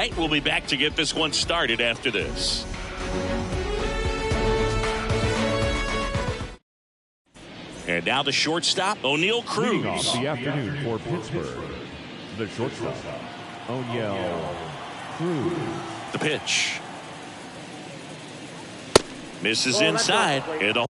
right, we'll be back to get this one started after this. And now the shortstop, O'Neill Cruz. Leading off the afternoon for Pittsburgh, the shortstop, O'Neill Cruz. The pitch. Misses inside. And a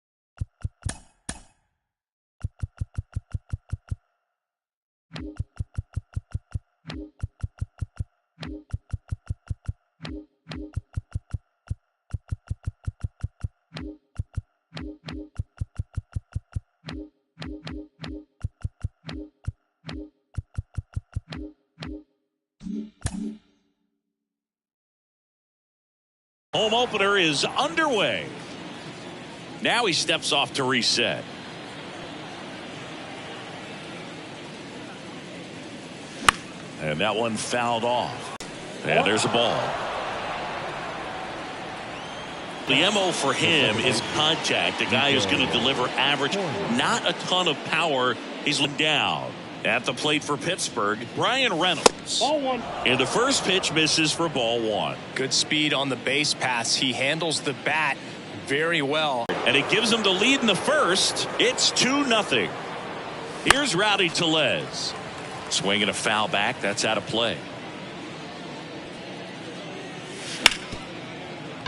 home opener is underway. Now he steps off to reset. And that one fouled off. And there's a ball. The MO for him is contact. The guy who's going to deliver average, not a ton of power. He's looking down. At the plate for Pittsburgh, Brian Reynolds. Ball one. And the first pitch misses for ball one. Good speed on the base pass. He handles the bat very well. And it gives him the lead in the first. It's 2-0. Here's Rowdy Tellez. Swinging a foul back. That's out of play.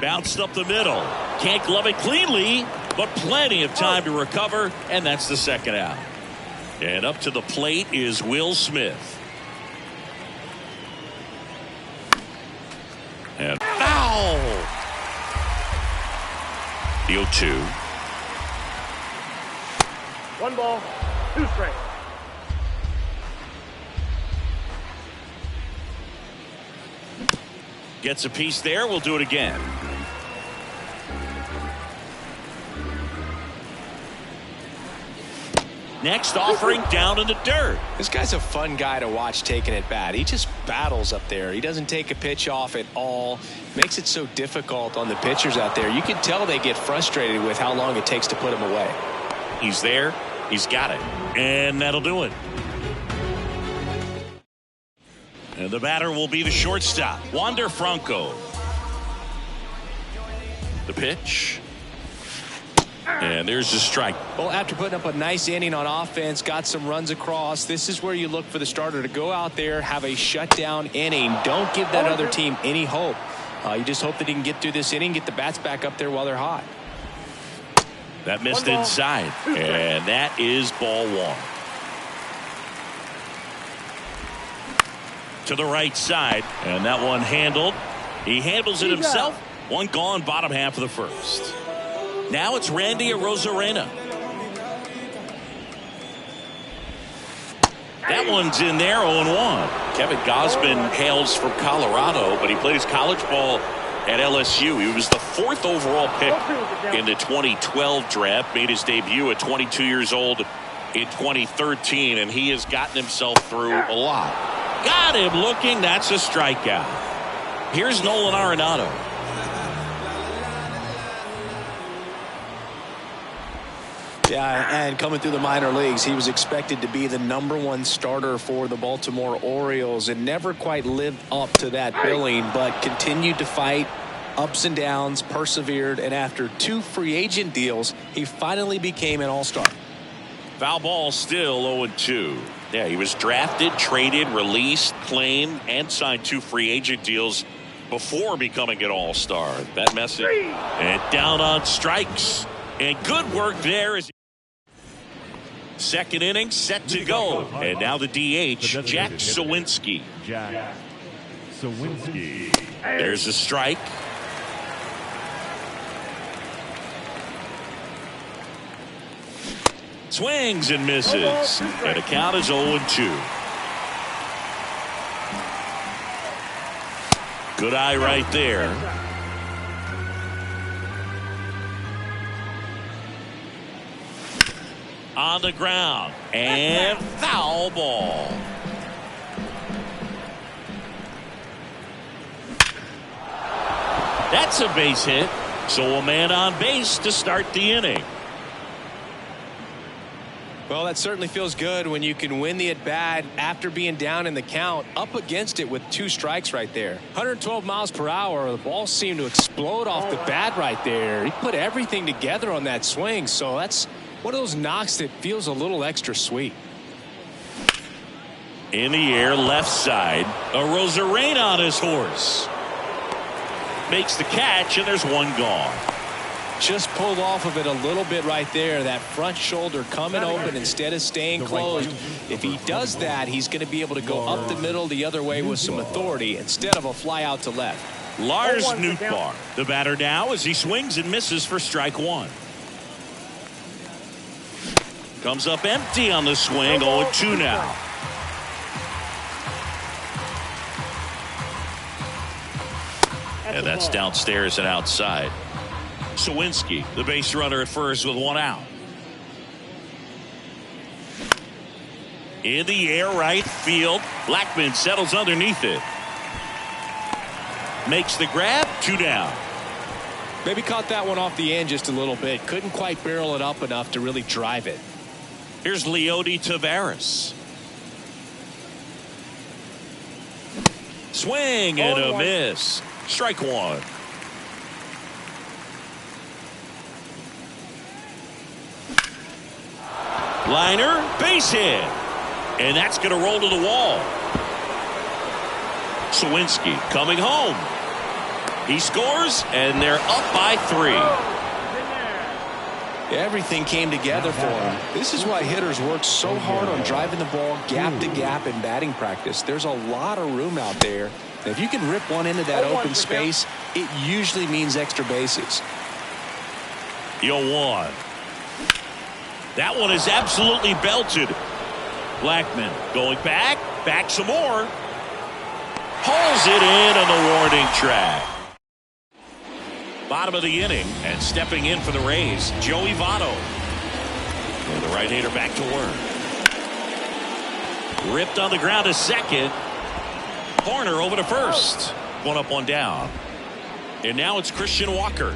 Bounced up the middle. Can't glove it cleanly, but plenty of time to recover. And that's the second out. And up to the plate is Will Smith. And foul. The 0-2. 1 ball, 2 strikes. Gets a piece there. We'll do it again. Next offering down in the dirt. This guy's a fun guy to watch taking at bat. He just battles up there. He doesn't take a pitch off at all. Makes it so difficult on the pitchers out there. You can tell they get frustrated with how long it takes to put him away. He's there. He's got it. And that'll do it. And the batter will be the shortstop, Wander Franco. The pitch. And there's a strike. Well, after putting up a nice inning on offense, got some runs across, this is where you look for the starter to go out there, have a shutdown inning. Don't give that other team any hope. You just hope that he can get through this inning, get the bats back up there while they're hot. That missed inside. And that is ball one. To the right side. And that one handled. He handles it himself. One gone, bottom half of the first. Now it's Randy Arozarena. That one's in there, 0-1. Kevin Gausman hails from Colorado, but he played his college ball at LSU. He was the 4th overall pick in the 2012 draft. Made his debut at 22 years old in 2013, and he has gotten himself through a lot. Got him looking. That's a strikeout. Here's Nolan Arenado. Yeah, and coming through the minor leagues, he was expected to be the #1 starter for the Baltimore Orioles and never quite lived up to that billing, but continued to fight ups and downs, persevered, and after 2 free agent deals, he finally became an all-star. Foul ball, still 0-2. Yeah, he was drafted, traded, released, claimed, and signed 2 free agent deals before becoming an all-star. That message. And down on strikes. And good work there. Second inning set to go. And now the DH, Jack Suwinski. Jack Suwinski. There's a strike. Swings and misses. And the count is 0-2. Good eye right there. On the ground. And foul ball. That's a base hit. So a man on base to start the inning. Well, that certainly feels good when you can win the at-bat after being down in the count, up against it with 2 strikes right there. 112 miles per hour. The ball seemed to explode off the bat right there. He put everything together on that swing, so that's one of those knocks that feels a little extra sweet. In the air, left side. Arozarena on his horse. Makes the catch, and there's one gone. Just pulled off of it a little bit right there. That front shoulder coming open instead of staying closed. If he does that, he's going to be able to go up the middle the other way with some authority instead of a fly out to left. Lars Nootbaar, the batter now, as he swings and misses for strike 1. Comes up empty on the swing. 0-2 now. And that's downstairs and outside. Sawinski, the base runner at first with 1 out. In the air, right field. Blackmon settles underneath it. Makes the grab. 2 down. Maybe caught that one off the end just a little bit. Couldn't quite barrel it up enough to really drive it. Here's Leody Taveras. Swing and a miss. Strike 1. Liner, base hit. And that's going to roll to the wall. Sawinski coming home. He scores, and they're up by 3. Everything came together for him. This is why hitters work so hard on driving the ball gap to gap in batting practice. There's a lot of room out there. If you can rip one into that open space, it usually means extra bases. 0-1. That one is absolutely belted. Blackmon going back some more. Hauls it in on the warning track. Bottom of the inning, and stepping in for the Rays, Joey Votto. And the right-hander back to work. Ripped on the ground to second. Horner over to first. 1 up, 1 down. And now it's Christian Walker.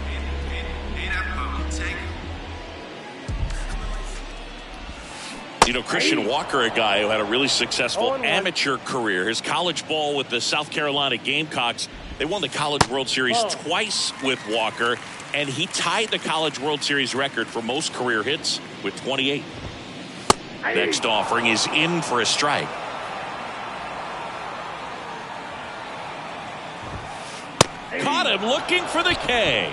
You know, Christian Walker, a guy who had a really successful amateur career. His college ball with the South Carolina Gamecocks. They won the College World Series twice with Walker, and he tied the College World Series record for most career hits with 28. Next offering is in for a strike. Caught him looking for the K.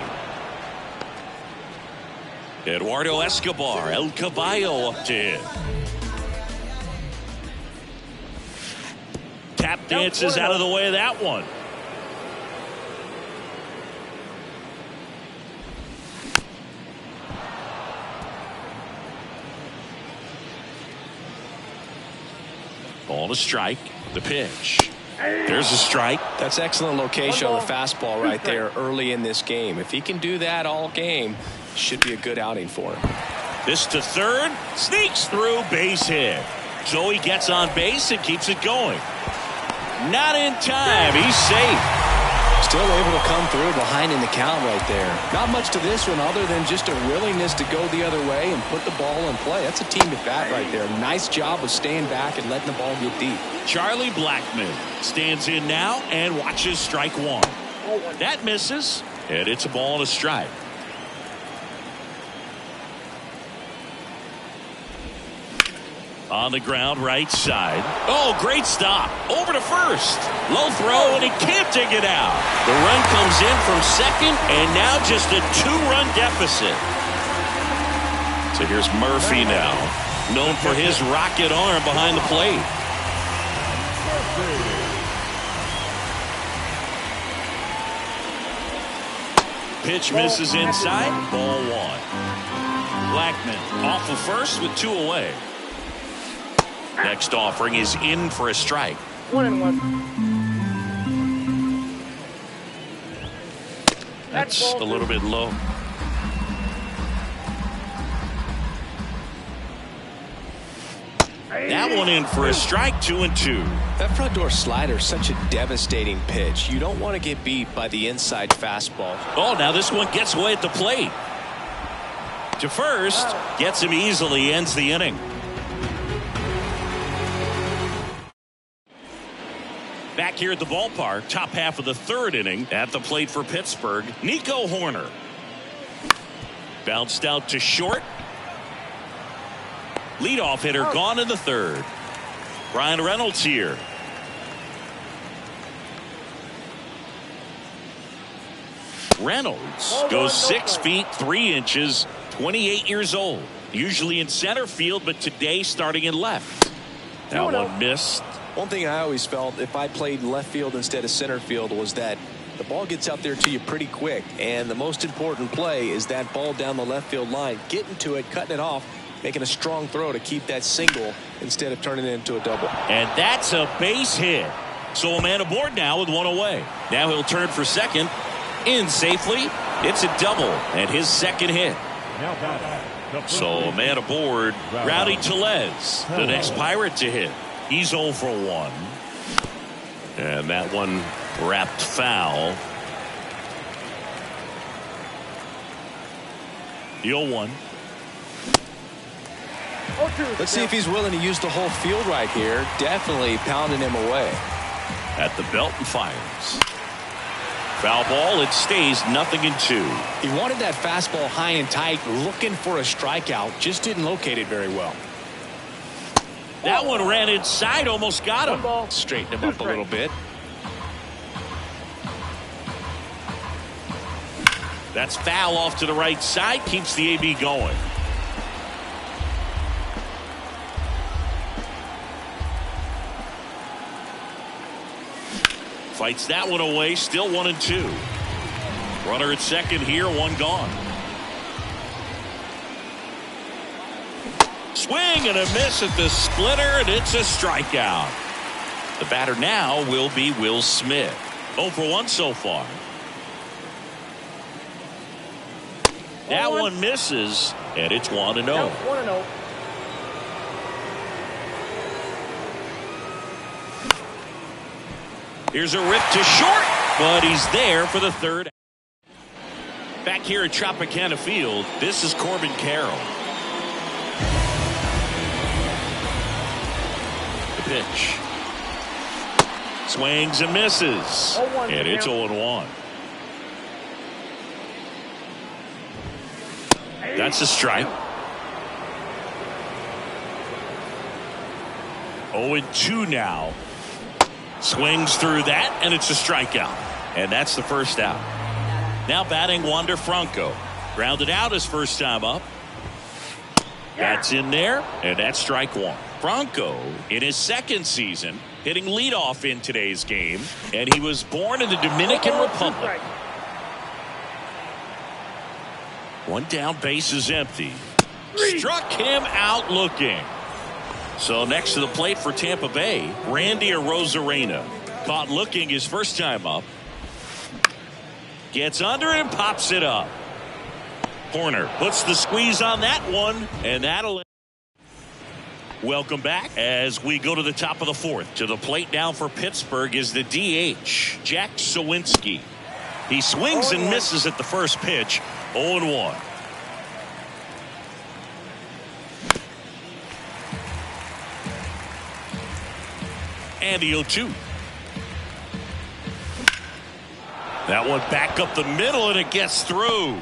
Eduardo Escobar, El Caballo up to him. Tap dances out of the way of that one. Ball to strike. The pitch. There's a strike. That's excellent location on the fastball right there early in this game. If he can do that all game, should be a good outing for him. This to third. Sneaks through, base hit. Joey gets on base and keeps it going. Not in time. He's safe. Still able to come through behind in the count right there. Not much to this one other than just a willingness to go the other way and put the ball in play. That's a team at bat right there. Nice job of staying back and letting the ball get deep. Charlie Blackmon stands in now and watches strike 1. That misses, and it's a ball and a strike. On the ground, right side. Oh, great stop. Over to first. Low throw, and he can't dig it out. The run comes in from second, and now just a 2-run deficit. So here's Murphy now, known for his rocket arm behind the plate. Pitch misses inside. Ball 1. Blackmon off of first with 2 away. Next offering is in for a strike. 1-1. That's a little bit low. That one in for a strike. 2-2. That front door slider is such a devastating pitch. You don't want to get beat by the inside fastball. Oh, now this one gets away at the plate. To first, gets him easily, ends the inning. Back here at the ballpark, top half of the third inning. At the plate for Pittsburgh, Nico Hoerner. Bounced out to short. Leadoff hitter gone in the third. Ryan Reynolds here. Reynolds goes 6 feet 3 inches, 28 years old. Usually in center field, but today starting in left. That one missed. One thing I always felt if I played left field instead of center field was that the ball gets out there to you pretty quick, and the most important play is that ball down the left field line, getting to it, cutting it off, making a strong throw to keep that single instead of turning it into a double. And that's a base hit. So a man aboard now with one away. Now he'll turn for second. In safely. It's a double and his second hit. So a man aboard, Rowdy Tellez, the next Pirate to hit. He's 0 for 1. And that one wrapped foul. The 0-1. Let's see if he's willing to use the whole field right here. Definitely pounding him away. At the belt and fires. Foul ball. It stays 0-2. He wanted that fastball high and tight, looking for a strikeout. Just didn't locate it very well. That one ran inside, almost got him. Straighten him up a little bit. That's foul off to the right side. Keeps the AB going. Fights that one away. Still 1-2. Runner at second here. One gone. Swing and a miss at the splitter, and it's a strikeout. The batter now will be Will Smith. 0 for 1 so far. That one misses, and it's 1-0. 1-0. Here's a rip to short, but he's there for the third. Back here at Tropicana Field, this is Corbin Carroll. The pitch. Swings and misses. And it's 0-1. That's a strike. 0-2 now. Swings through that, and it's a strikeout. And that's the first out. Now batting Wander Franco. Grounded out his first time up. That's in there, and that's strike one. Franco, in his second season, hitting leadoff in today's game, and he was born in the Dominican Republic. One down, base is empty. Struck him out looking. So next to the plate for Tampa Bay, Randy Arozarena. Caught looking his first time up. Gets under and pops it up. Hoerner puts the squeeze on that one, and that'll. Welcome back as we go to the top of the fourth. To the plate now for Pittsburgh is the DH, Jack Suwinski. He swings and misses at the first pitch. 0-1. And the 0-2. That one back up the middle, and it gets through.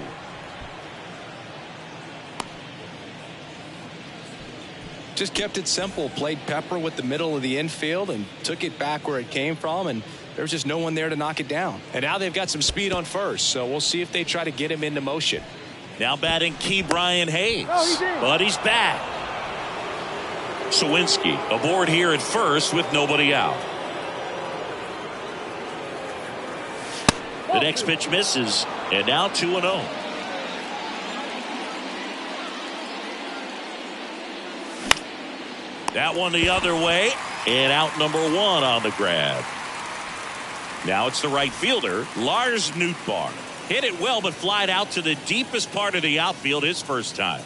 Just kept it simple. Played pepper with the middle of the infield and took it back where it came from, and there was just no one there to knock it down. And now they've got some speed on first, so we'll see if they try to get him into motion. Now batting Key Brian Hayes. But he's back. Suwinski aboard here at first with nobody out. The next pitch misses, and now 2-0. That one the other way, and out number 1 on the grab. Now it's the right fielder, Lars Nootbaar. Hit it well, but flied out to the deepest part of the outfield his first time.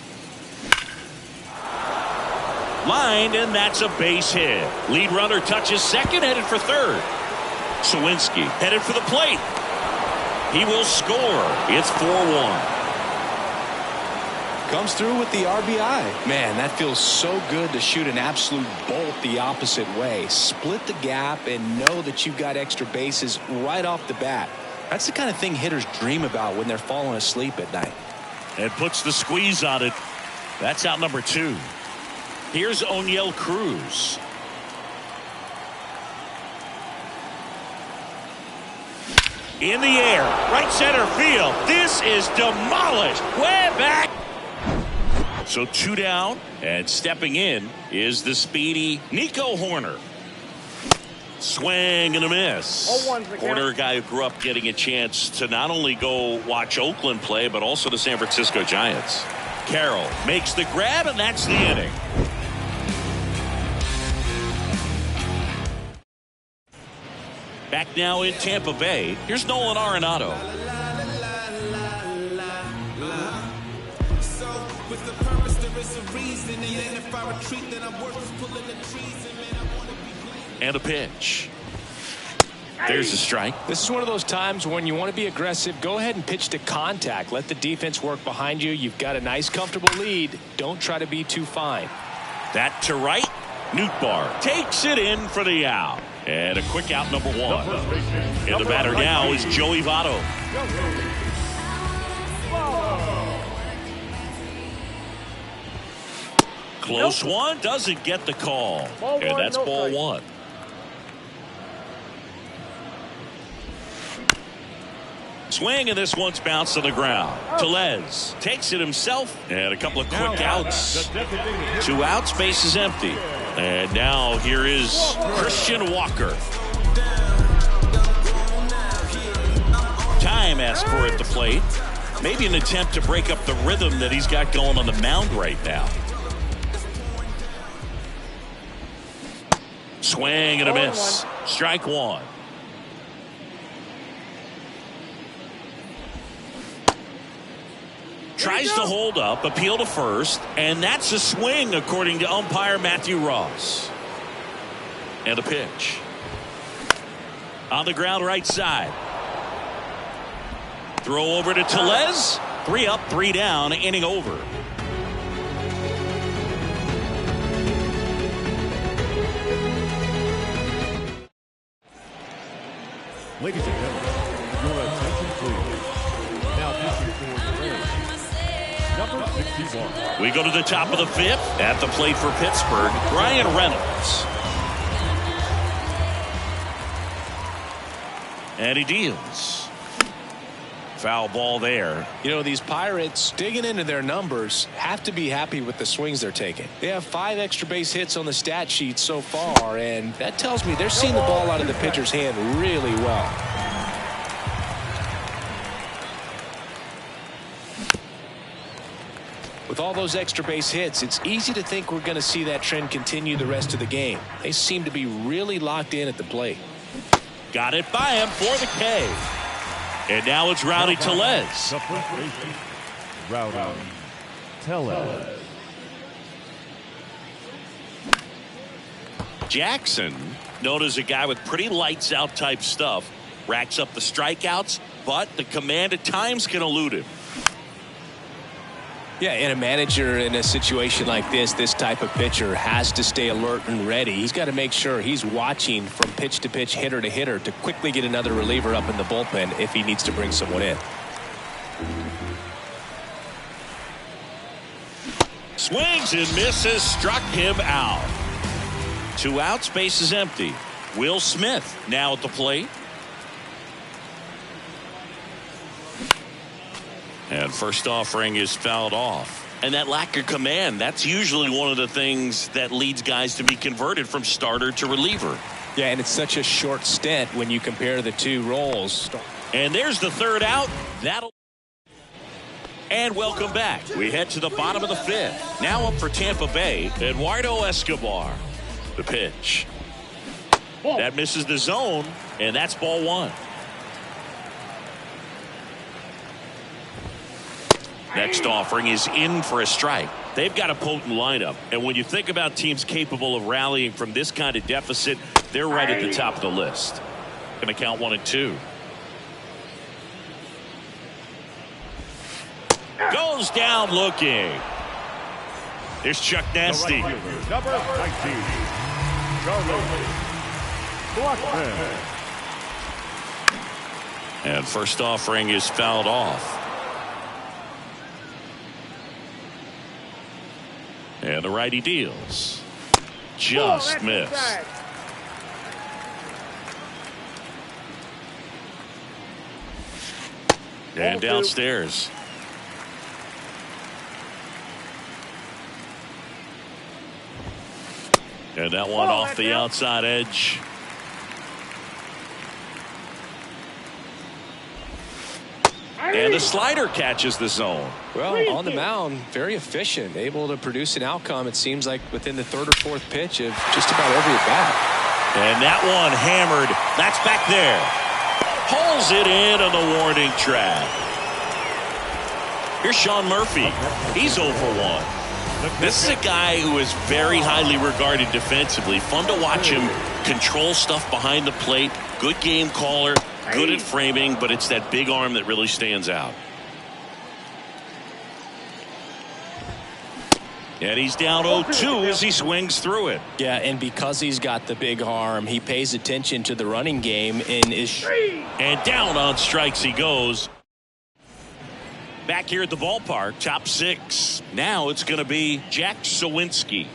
Lined, and that's a base hit. Lead runner touches second, headed for third. Suwinski headed for the plate. He will score. It's 4-1. Comes through with the RBI. Man, that feels so good to shoot an absolute bolt the opposite way. Split the gap and know that you've got extra bases right off the bat. That's the kind of thing hitters dream about when they're falling asleep at night. And puts the squeeze on it. That's out number 2. Here's Oneil Cruz. In the air, right center field. This is demolished. Way back. So 2 down, and stepping in is the speedy Nico Hoerner. Swing and a miss. Hoerner, a guy who grew up getting a chance to not only go watch Oakland play, but also the San Francisco Giants. Carroll makes the grab, and that's the inning. Back now in Tampa Bay. Here's Nolan Arenado. And a pitch. There's a strike. This is one of those times when you want to be aggressive. Go ahead and pitch to contact. Let the defense work behind you. You've got a nice, comfortable lead. Don't try to be too fine. That to right. Nootbaar takes it in for the out. And a quick out, number 1. And the batter now is Joey Votto. Close one, doesn't get the call. And that's ball 1. Swing, and this one's bounced to the ground. Tellez takes it himself, and a couple of quick outs. 2 outs, base is empty. And now here is Christian Walker. Time asked for at the plate. Maybe an attempt to break up the rhythm that he's got going on the mound right now. Swing and a miss. Strike 1. Tries to hold up, appeal to first, and that's a swing according to umpire Matthew Ross. And a pitch. On the ground right side. Throw over to Tellez. 3 up, 3 down, inning over. Ladies and gentlemen, your attention please. Now pitching for the Rays, number 61. We go to the top of the 5th. At the plate for Pittsburgh, Bryan Reynolds. And he deals. Foul ball there. You know, these Pirates, digging into their numbers, have to be happy with the swings they're taking. They have 5 extra base hits on the stat sheet so far, and that tells me they're seeing the ball out of the pitcher's hand really well. With all those extra base hits, it's easy to think we're going to see that trend continue the rest of the game. They seem to be really locked in at the plate. Got it by him for the K. And now it's Rowdy Tellez. The first baseman, Rowdy Tellez. Jackson, known as a guy with pretty lights out type stuff, racks up the strikeouts, but the command at times can elude him. Yeah, and a manager in a situation like this type of pitcher has to stay alert and ready. He's got to make sure he's watching from pitch to pitch, hitter to hitter, to quickly get another reliever up in the bullpen if he needs to bring someone in. Swings and misses, struck him out. 2 outs, base is empty. Will Smith now at the plate. And first offering is fouled off. And that lack of command, that's usually one of the things that leads guys to be converted from starter to reliever. Yeah, and it's such a short stint when you compare the 2 roles. And there's the 3rd out. And welcome back. We head to the bottom of the 5th. Now up for Tampa Bay, Eduardo Escobar. The pitch. That misses the zone, and that's ball 1. Next offering is in for a strike. They've got a potent lineup, and when you think about teams capable of rallying from this kind of deficit, they're right at the top of the list. Going to count 1 and 2. Goes goes down looking. There's Chuck Nasty. Number 19, Charlie Blackmon. And first offering is fouled off. And the righty deals. Just missed. And downstairs. And that one off the outside edge. And the slider catches the zone. Well, on the mound, very efficient, able to produce an outcome, it seems like, within the third or fourth pitch of just about every at bat. And that one hammered. That's back there. Pulls it in on the warning track. Here's Sean Murphy. He's 0 for 1. This is a guy who is very highly regarded defensively. Fun to watch him control stuff behind the plate. Good game caller. Good at framing, but it's that big arm that really stands out. And he's down 0-2 as he swings through it. Yeah, and because he's got the big arm, he pays attention to the running game and is. And down on strikes he goes. Back here at the ballpark, top 6. Now it's going to be Jack Suwinski.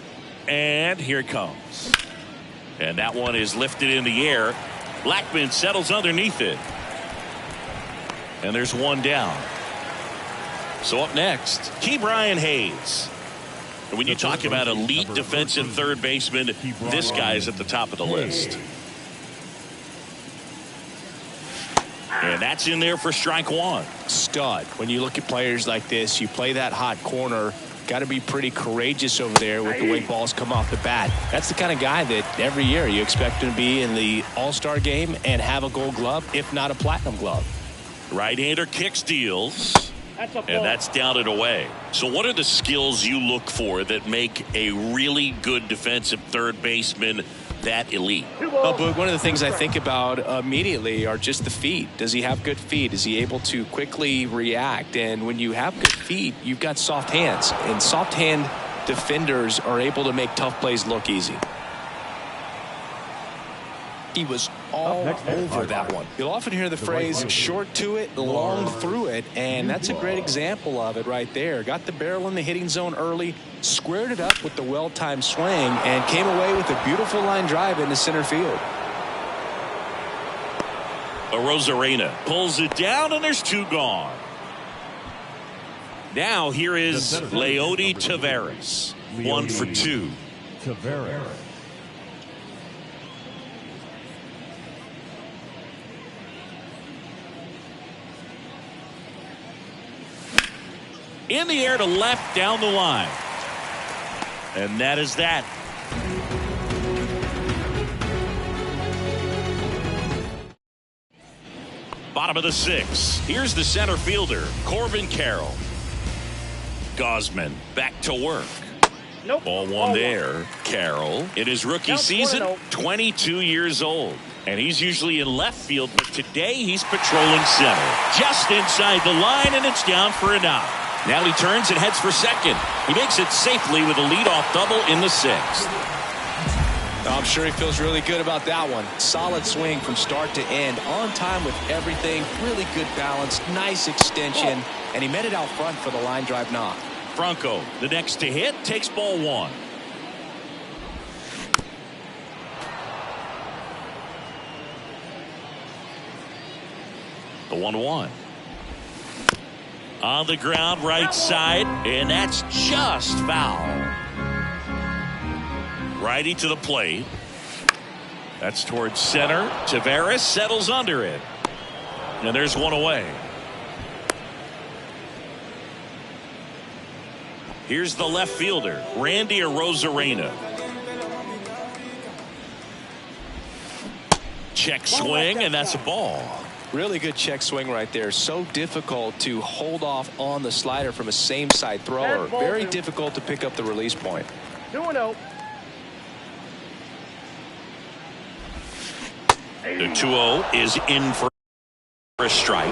And here it comes. And that one is lifted in the air. Blackmon settles underneath it. And there's one down. So up next, Ke'Bryan Hayes. And when you talk about elite defensive third baseman, this guy is at the top of the list. And that's in there for strike one. Stud. When you look at players like this, you play that hot corner. Got to be pretty courageous over there with the way balls come off the bat. That's the kind of guy that every year you expect him to be in the All-Star game and have a Gold Glove, if not a Platinum Glove. Right-hander kicks, deals. And that's down and away. So what are the skills you look for that make a really good defensive third baseman that elite? Well, Boog, one of the things I think about immediately are just the feet. Does he have good feet? Is he able to quickly react? And when you have good feet, you've got soft hands. And soft hand defenders are able to make tough plays look easy. He was all over that one. You'll often hear the phrase short to it, long through it, and that's a great example of it right there. Got the barrel in the hitting zone early, squared it up with the well-timed swing, and came away with a beautiful line drive into center field. Arozarena pulls it down, and there's 2 gone. Now here is Leody Taveras, 1 for 2. Taveras. In the air to left, down the line. And that is that. Bottom of the 6. Here's the center fielder, Corbin Carroll. Gausman back to work. Nope. Ball 1 there. Carroll in his rookie season, 22 years old. And he's usually in left field, but today he's patrolling center. Just inside the line, and it's down for a knock. Now he turns and heads for second. He makes it safely with a leadoff double in the 6th. I'm sure he feels really good about that one. Solid swing from start to end. On time with everything. Really good balance. Nice extension. And he met it out front for the line drive knock. Franco, the next to hit, takes ball 1. The 1-1. On the ground, right side, and that's just foul. Righty to the plate. That's towards center. Taveras settles under it. And there's one away. Here's the left fielder, Randy Arozarena. Check swing, and that's a ball. Really good check swing right there. So difficult to hold off on the slider from a same side thrower. Very difficult to pick up the release point. 2-0. The 2-0 is in for a strike.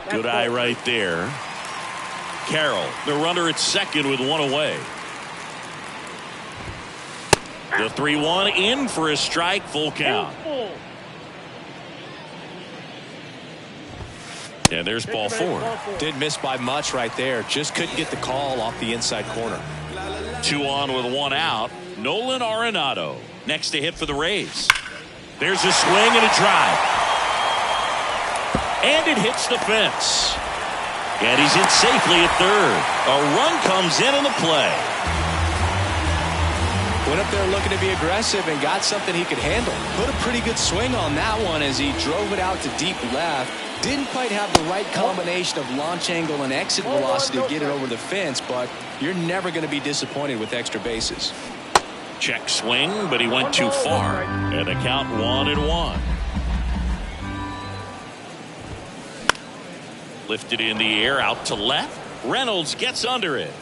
Good eye right there. Carroll, the runner at second with one away. The 3-1 in for a strike, full count. And there's ball four. Didn't miss by much right there. Just couldn't get the call off the inside corner. 2 on with 1 out. Nolan Arenado next to hit for the Rays. There's a swing and a drive. And it hits the fence. And he's in safely at third. A run comes in on the play. Went up there looking to be aggressive and got something he could handle. Put a pretty good swing on that one as he drove it out to deep left. Didn't quite have the right combination of launch angle and exit velocity to get it over the fence, but you're never going to be disappointed with extra bases. Check swing, but he went too far. And the count 1-1. Lifted in the air out to left. Reynolds gets under it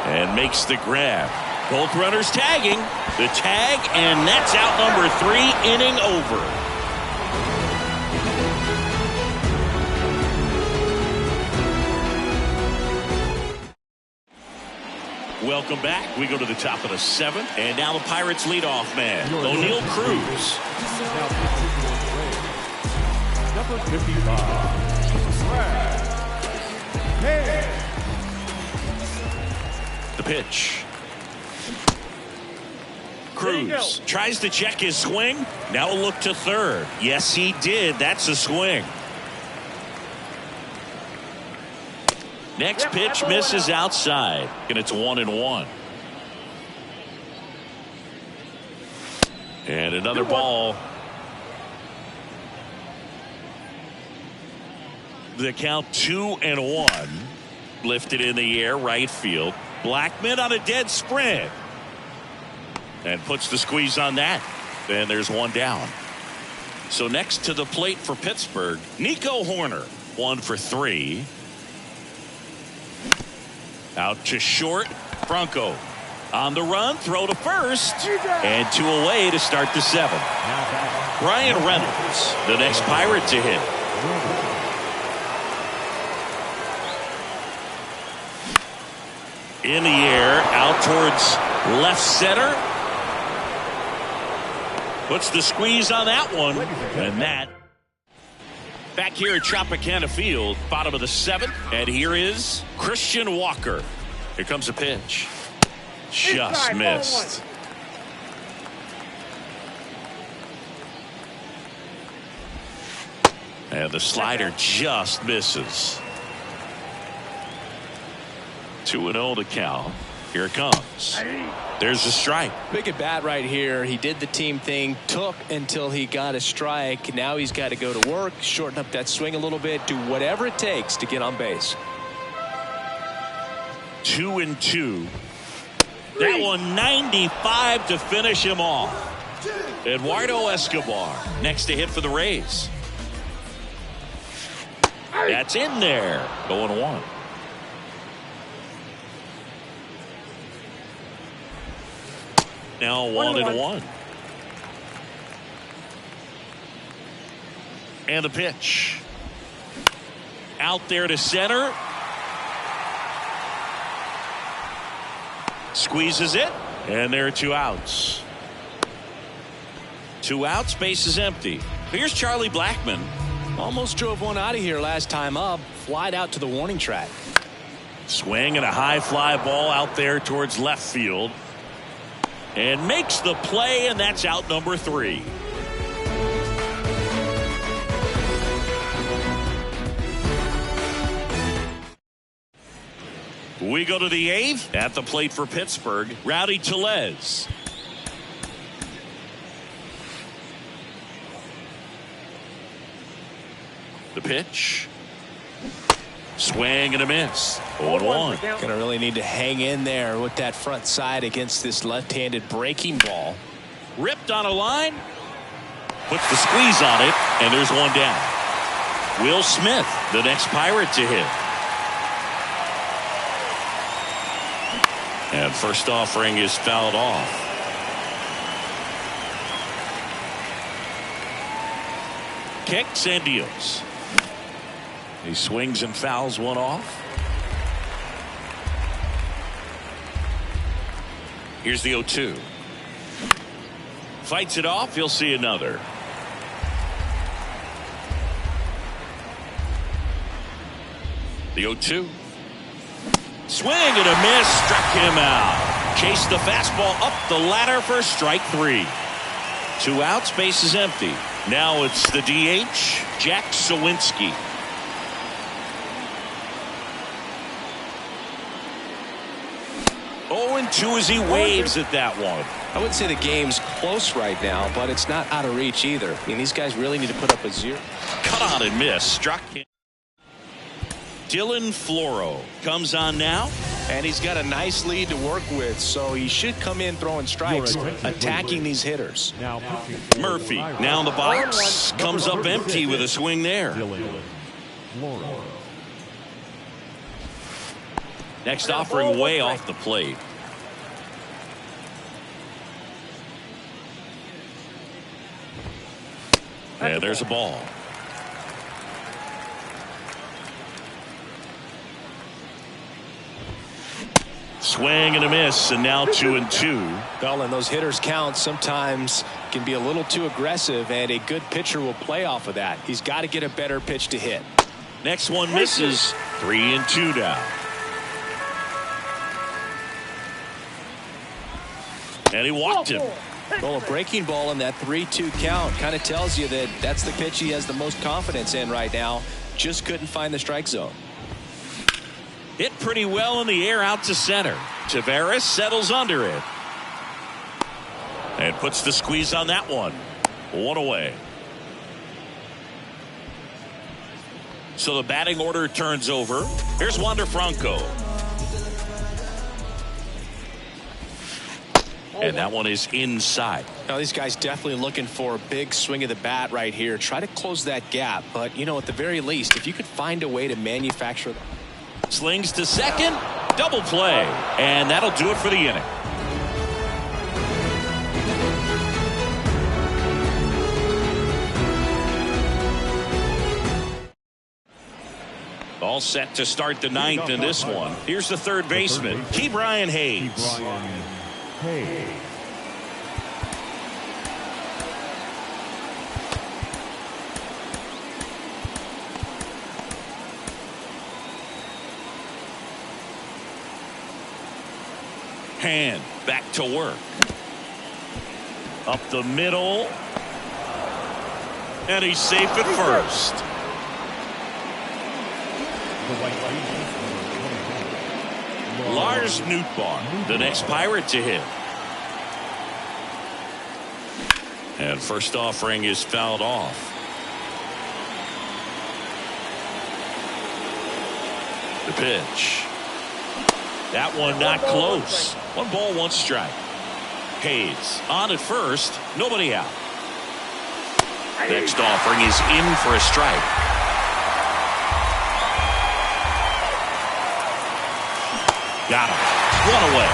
and makes the grab. Both runners tagging. The tag, and that's out number 3, inning over. Welcome back. We go to the top of the 7th, and now the Pirates leadoff man, O'Neill Cruz. Now pitching for the Rays, number 55, Brad Hand. The pitch. Cruz tries to check his swing. Now a look to third. Yes, he did. That's a swing. Next pitch misses outside, and it's 1-1. And another ball. The count 2-1. Lifted in the air, right field. Blackmon on a dead sprint. And puts the squeeze on that. And there's one down. So next to the plate for Pittsburgh, Nico Hoerner. 1 for 3. Out to short. Franco on the run. Throw to first. And 2 away to start the 7th. Brian Reynolds, the next Pirate to hit. In the air. Out towards left center. Puts the squeeze on that one. And that. Back here at Tropicana Field, bottom of the 7th. And here is Christian Walker. Here comes a pitch. Just missed. And the slider just misses. 2-0 to count. Here it comes. There's a strike. Big at bat right here. He did the team thing, took until he got a strike. Now he's got to go to work, shorten up that swing a little bit, do whatever it takes to get on base. 2-2. That one 95 to finish him off. Eduardo Escobar next to hit for the Rays. That's in there. 0-1. Now 1-1. And the pitch. Out there to center. Squeezes it. And there are 2 outs. 2 outs, base is empty. Here's Charlie Blackmon. Almost drove one out of here last time up. Flied out to the warning track. Swing and a high fly ball out there towards left field. And makes the play, and that's out number 3. We go to the 8th. At the plate for Pittsburgh, Rowdy Tellez. The pitch. Swing and a miss. 0-1. Gonna really need to hang in there with that front side against this left-handed breaking ball. Ripped on a line. Puts the squeeze on it, and there's one down. Will Smith, the next Pirate to hit. And first offering is fouled off. Kicks and deals. He swings and fouls one off. Here's the 0-2. Fights it off. He'll see another. The 0-2. Swing and a miss. Struck him out. Chased the fastball up the ladder for strike 3. 2 outs. Base is empty. Now it's the DH, Jack Suwinski. Oh, and 2 as he waves at that one. I wouldn't say the game's close right now, but it's not out of reach either. I mean, these guys really need to put up a 0. Cut on and miss. Struck him. Dylan Floro comes on now. And he's got a nice lead to work with, so he should come in throwing strikes, attacking these hitters. Now Murphy now in the box. Comes up empty with a swing there. Next offering way off the plate. And there's a ball. Swing and a miss, and now 2-2. Well, and those hitters count sometimes can be a little too aggressive, and a good pitcher will play off of that. He's got to get a better pitch to hit. Next one misses. 3-2 now. And he walked him. Well, a breaking ball in that 3-2 count kind of tells you that that's the pitch he has the most confidence in right now. Just couldn't find the strike zone. Hit pretty well in the air out to center. Taveras settles under it. And puts the squeeze on that one. 1 away. So the batting order turns over. Here's Wander Franco. And that one is inside. Now these guys definitely looking for a big swing of the bat right here. Try to close that gap. But, you know, at the very least, if you could find a way to manufacture. Slings to second. Double play. And that'll do it for the inning. All set to start the 9th in this one. Here's the third baseman, Ke'Bryan Hayes. Hand back to work. Up the middle. And he's safe at first. Lars Nootbaar, the next Pirate to hit. And first offering is fouled off. The pitch. That one not close. 1 ball, 1 strike. Hayes on at first. Nobody out. Next offering is in for a strike. Got him. 1 away.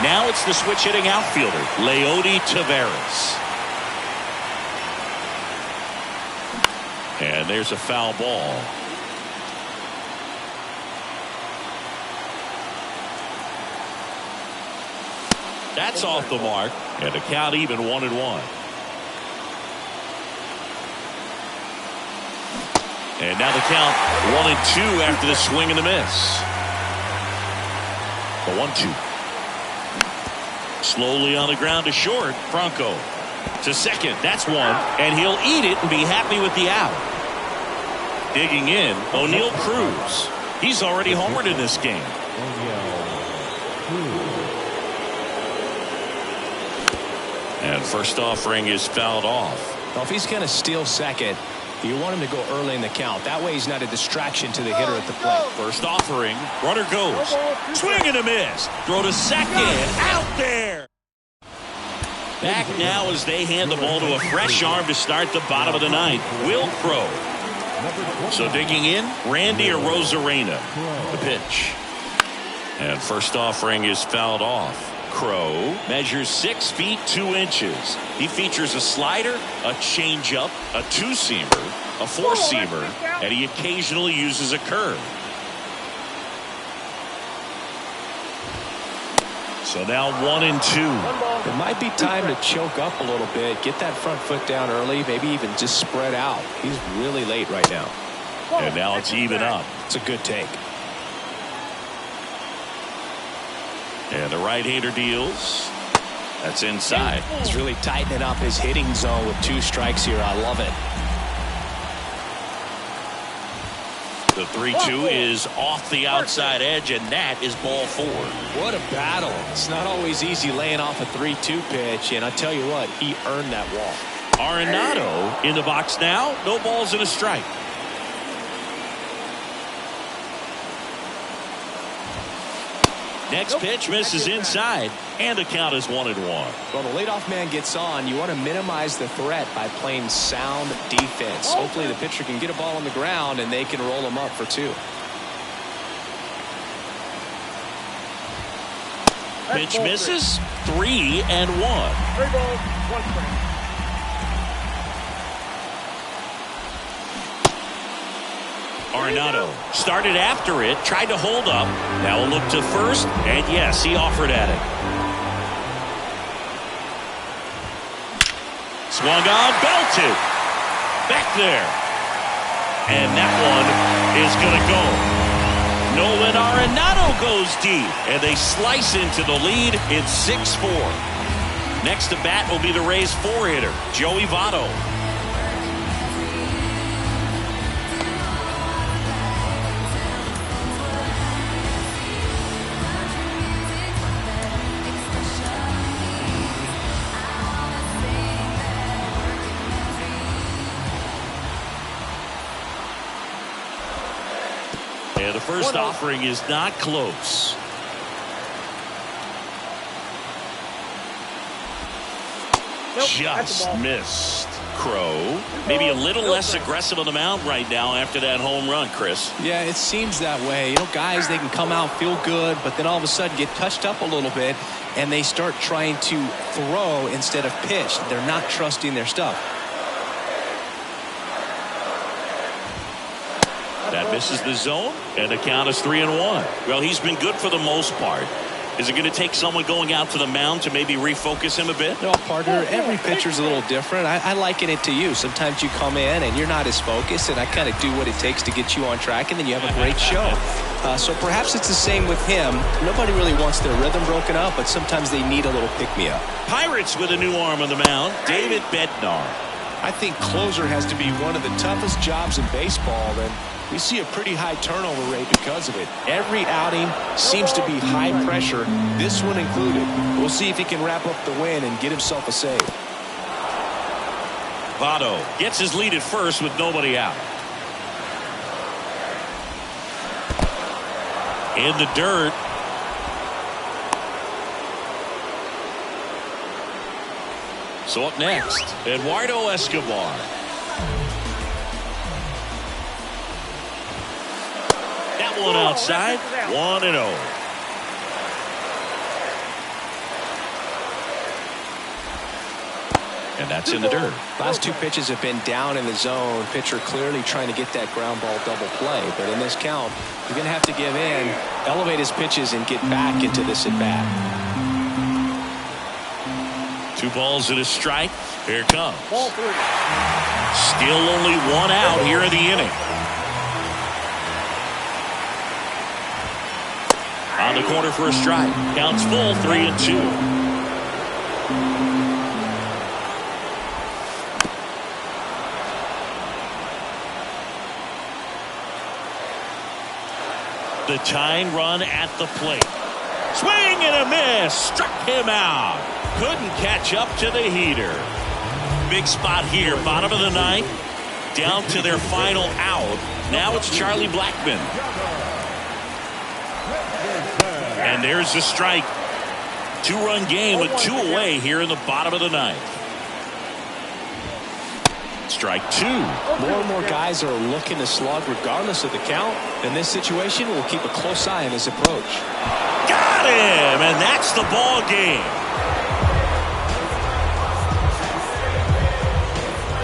Now it's the switch hitting outfielder, Leody Taveras. And there's a foul ball. That's off the mark, and the count even 1-1. And now the count 1-2 after the swing and the miss. The 1-2. Slowly on the ground to short. Franco to second. That's one, and he'll eat it and be happy with the out. Digging in, O'Neal Cruz. He's already homered in this game. And first offering is fouled off. Well, if he's going to steal second, you want him to go early in the count. That way he's not a distraction to the hitter at the plate. First offering, runner goes. Swing and a miss. Throw to second. Out there. Back now as they hand the ball to a fresh arm to start the bottom of the 9th. Will Crowe. So digging in, Randy Arozarena. The pitch. And first offering is fouled off. Crowe measures 6 feet 2 inches. He features a slider, a changeup, a 2-seamer, a 4-seamer, and he occasionally uses a curve. So now 1-2. It might be time to choke up a little bit, get that front foot down early, maybe even just spread out. He's really late right now. And now it's even up. It's a good take. And the right-hander deals. That's inside. He's really tightening up his hitting zone with 2 strikes here. I love it. The 3-2 is off the outside edge, and that is ball 4. What a battle. It's not always easy laying off a 3-2 pitch, and I tell you what, he earned that walk. Arenado in the box now. No balls and a strike. Next pitch misses inside, and the count is 1-1. Well, the leadoff man gets on. You want to minimize the threat by playing sound defense. Hopefully the pitcher can get a ball on the ground and they can roll him up for 2. Pitch misses. 3-1. 3 balls, 1 strike. Arenado started after it, tried to hold up. Now a look to first, and yes, he offered at it. Swung on, belted. Back there. And that one is going to go. Nolan Arenado goes deep, and they slice into the lead. It's 6-4. Next to bat will be the Rays' 4-hitter, Joey Votto. And the first offering is not close. Just missed. Crow maybe a little less aggressive on the mound right now after that home run, Chris. Yeah, it seems that way. You know, guys, they can come out, feel good, but then all of a sudden get touched up a little bit, and they start trying to throw instead of pitch. They're not trusting their stuff. That misses the zone, and the count is 3-1. Well, he's been good for the most part. Is it going to take someone going out to the mound to maybe refocus him a bit? No, partner, every pitcher's a little different. I liken it to you. Sometimes you come in and you're not as focused, and I kind of do what it takes to get you on track, and then you have a great show. So perhaps it's the same with him. Nobody really wants their rhythm broken up, but sometimes they need a little pick-me-up. Pirates with a new arm on the mound, David Bednar. I think closer has to be one of the toughest jobs in baseball, and we see a pretty high turnover rate because of it. Every outing seems to be high pressure, this one included. We'll see if he can wrap up the win and get himself a save. Votto gets his lead at first with nobody out. In the dirt. So up next, Eduardo Escobar. That one outside, 1-0. And that's in the dirt. Last 2 pitches have been down in the zone. Pitcher clearly trying to get that ground ball double play. But in this count, you're going to have to give in, elevate his pitches, and get back into this at bat. 2 balls and a strike. Here it comes. Still only 1 out here in the inning. On the corner for a strike. Counts full, 3-2. The tying run at the plate. Swing and a miss. Struck him out. Couldn't catch up to the heater. Big spot here. Bottom of the 9th. Down to their final out. Now it's Charlie Blackmon. And there's the strike. 2-run game with 2 away here in the bottom of the 9th. Strike 2. More and more guys are looking to slug regardless of the count. In this situation, we'll keep a close eye on his approach. Got him, and that's the ball game.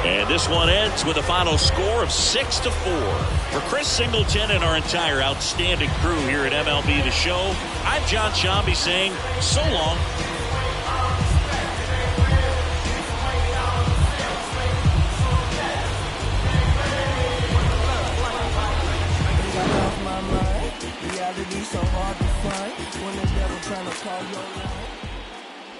And And this one ends with a final score of 6-4. For Chris Singleton and our entire outstanding crew here at MLB The Show, I'm John Shambi saying so long. Reality so hard to find when the devil trying to call your line.